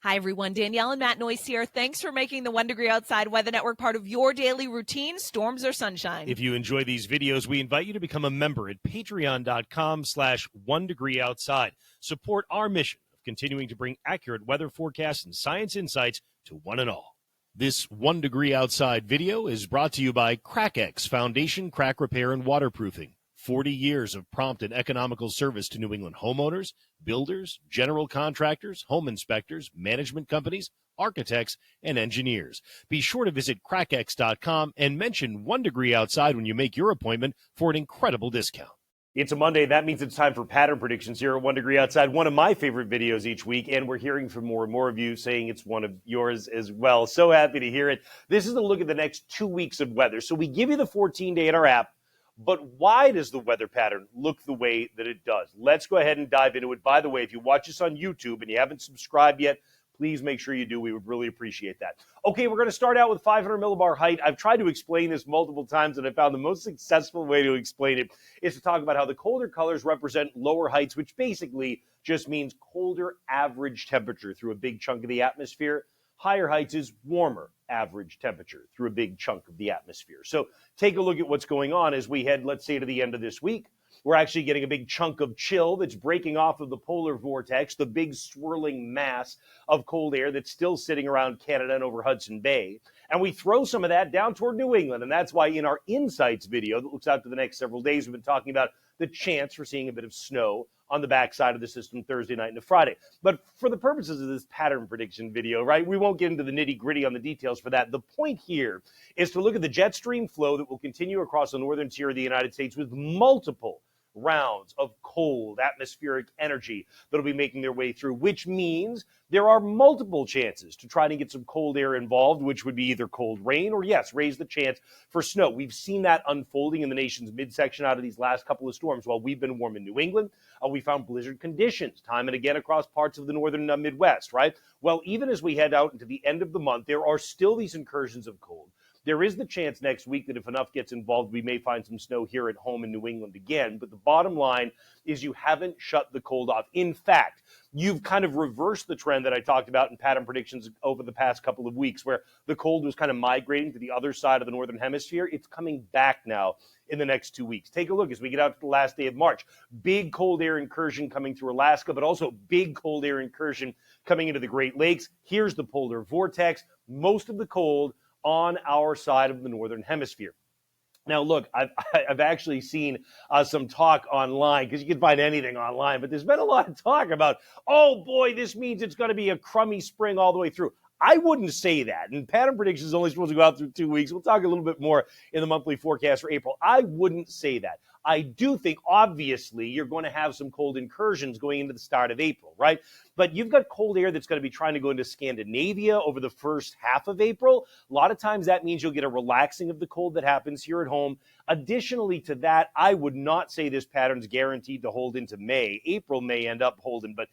Hi, everyone. Danielle and Matt Noyce here. Thanks for making the 1 Degree Outside Weather Network part of your daily routine, storms or sunshine. If you enjoy these videos, we invite you to become a member at patreon.com/1 Degree Outside. Support our mission of continuing to bring accurate weather forecasts and science insights to one and all. This 1 Degree Outside video is brought to you by CrackX Foundation Crack Repair and Waterproofing. 40 years of prompt and economical service to New England homeowners, builders, general contractors, home inspectors, management companies, architects, and engineers. Be sure to visit crackx.com and mention 1 Degree Outside when you make your appointment for an incredible discount. It's a Monday. That means it's time for pattern predictions here at 1 Degree Outside, one of my favorite videos each week, and we're hearing from more and more of you saying it's one of yours as well. So happy to hear it. This is a look at the next 2 weeks of weather. So we give you the 14-day in our app, but why does the weather pattern look the way that it does? Let's go ahead and dive into it. By the way, if you watch us on YouTube and you haven't subscribed yet, please make sure you do. We would really appreciate that. Okay, we're going to start out with 500 millibar height. I've tried to explain this multiple times, and I found the most successful way to explain it is to talk about how the colder colors represent lower heights, which basically just means colder average temperature through a big chunk of the atmosphere. Higher heights is warmer average temperature through a big chunk of the atmosphere. So take a look at what's going on as we head, let's say, to the end of this week. We're actually getting a big chunk of chill that's breaking off of the polar vortex, the big swirling mass of cold air that's still sitting around Canada and over Hudson Bay. And we throw some of that down toward New England. And that's why in our Insights video that looks out to the next several days, we've been talking about the chance for seeing a bit of snow on the backside of the system Thursday night into Friday. But for the purposes of this pattern prediction video, right, we won't get into the nitty-gritty on the details for that. The point here is to look at the jet stream flow that will continue across the northern tier of the United States with multiple rounds of cold atmospheric energy that'll be making their way through, which means there are multiple chances to try to get some cold air involved, which would be either cold rain or, yes, raise the chance for snow. We've seen that unfolding in the nation's midsection out of these last couple of storms. While we've been warm in New England, we found blizzard conditions time and again across parts of the northern Midwest, right? Well, even as we head out into the end of the month, there are still these incursions of cold. There is the chance next week that if enough gets involved, we may find some snow here at home in New England again. But the bottom line is you haven't shut the cold off. In fact, you've kind of reversed the trend that I talked about in pattern predictions over the past couple of weeks, where the cold was kind of migrating to the other side of the northern hemisphere. It's coming back now in the next 2 weeks. Take a look as we get out to the last day of March. Big cold air incursion coming through Alaska, but also big cold air incursion coming into the Great Lakes. Here's the polar vortex. Most of the cold on our side of the northern hemisphere. Now, look, I've actually seen some talk online, because you can find anything online, but there's been a lot of talk about, oh boy, this means it's going to be a crummy spring all the way through. I wouldn't say that. And pattern predictions is only supposed to go out through 2 weeks. We'll talk a little bit more in the monthly forecast for April. I wouldn't say that. I do think, obviously, you're going to have some cold incursions going into the start of April, right? But you've got cold air that's going to be trying to go into Scandinavia over the first half of April. A lot of times that means you'll get a relaxing of the cold that happens here at home. Additionally to that, I would not say this pattern's guaranteed to hold into May. April may end up holding, but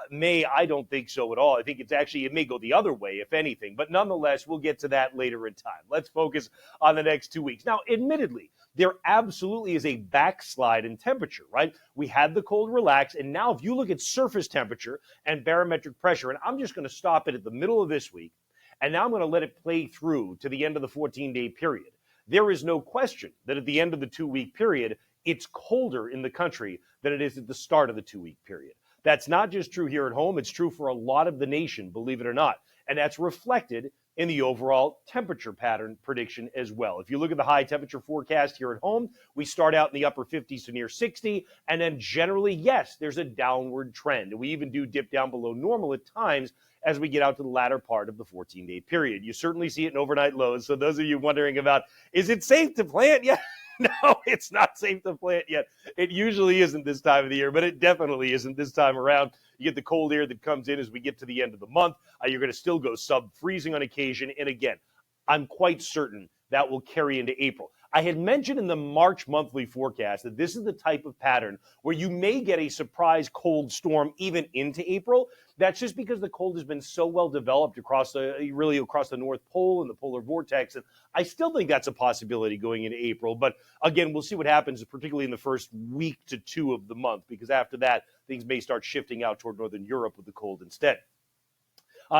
May, I don't think so at all. I think it may go the other way, if anything. But nonetheless, we'll get to that later in time. Let's focus on the next 2 weeks. Now, admittedly, there absolutely is a backslide in temperature, right? We had the cold relax, and now if you look at surface temperature and barometric pressure, and I'm just going to stop it at the middle of this week, and now I'm going to let it play through to the end of the 14-day period. There is no question that at the end of the 2-week period, it's colder in the country than it is at the start of the 2-week period. That's not just true here at home. It's true for a lot of the nation, believe it or not. And that's reflected in the overall temperature pattern prediction as well. If you look at the high temperature forecast here at home, we start out in the upper 50s to near 60, and then generally, yes, there's a downward trend. And we even do dip down below normal at times as we get out to the latter part of the 14-day period. You certainly see it in overnight lows. So those of you wondering about, is it safe to plant? Yeah. No, it's not safe to plant yet. It usually isn't this time of the year, but it definitely isn't this time around. You get the cold air that comes in as we get to the end of the month. You're going to still go sub-freezing on occasion. And again, I'm quite certain that will carry into April. I had mentioned in the March monthly forecast that this is the type of pattern where you may get a surprise cold storm even into April. That's just because the cold has been so well developed across the North Pole and the polar vortex. And I still think that's a possibility going into April. But again, we'll see what happens, particularly in the first week to two of the month, because after that, things may start shifting out toward Northern Europe with the cold instead.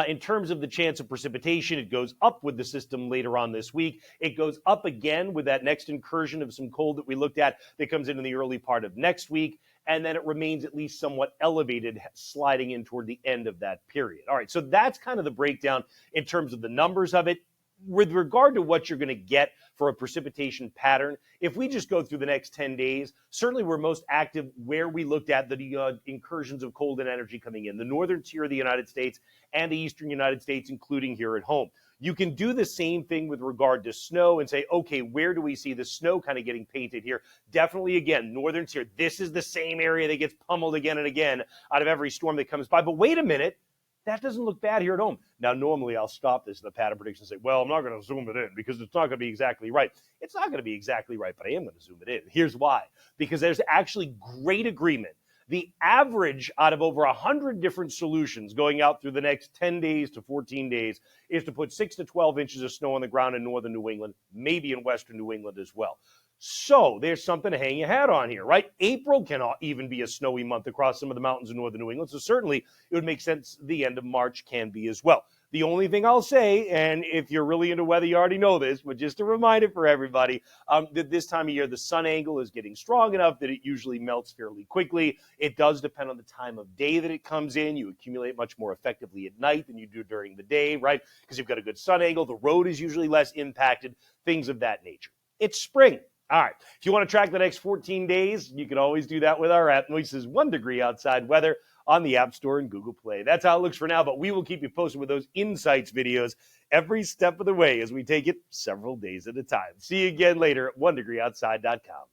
In terms of the chance of precipitation, it goes up with the system later on this week. It goes up again with that next incursion of some cold that we looked at that comes in the early part of next week. And then it remains at least somewhat elevated, sliding in toward the end of that period. All right, so that's kind of the breakdown in terms of the numbers of it. With regard to what you're going to get for a precipitation pattern, if we just go through the next 10 days, certainly we're most active where we looked at the incursions of cold and energy coming in, the northern tier of the United States and the eastern United States, including here at home. You can do the same thing with regard to snow and say, okay, where do we see the snow kind of getting painted here? Definitely, again, northern tier. This is the same area that gets pummeled again and again out of every storm that comes by. But wait a minute. That doesn't look bad here at home. Now, normally I'll stop this in the pattern prediction and say, well, I'm not going to zoom it in because it's not going to be exactly right. It's not going to be exactly right, but I am going to zoom it in. Here's why. Because there's actually great agreement. The average out of over 100 different solutions going out through the next 10 days to 14 days is to put 6 to 12 inches of snow on the ground in northern New England, maybe in western New England as well. So there's something to hang your hat on here, right? April can even be a snowy month across some of the mountains in northern New England. So certainly it would make sense the end of March can be as well. The only thing I'll say, and if you're really into weather, you already know this, but just a reminder for everybody, that this time of year, the sun angle is getting strong enough that it usually melts fairly quickly. It does depend on the time of day that it comes in. You accumulate much more effectively at night than you do during the day, right? Because you've got a good sun angle. The road is usually less impacted, things of that nature. It's spring. All right. If you want to track the next 14 days, you can always do that with our app. Noise's 1 degree outside weather on the App Store and Google Play. That's how it looks for now, but we will keep you posted with those insights videos every step of the way as we take it several days at a time. See you again later at 1degreeoutside.com.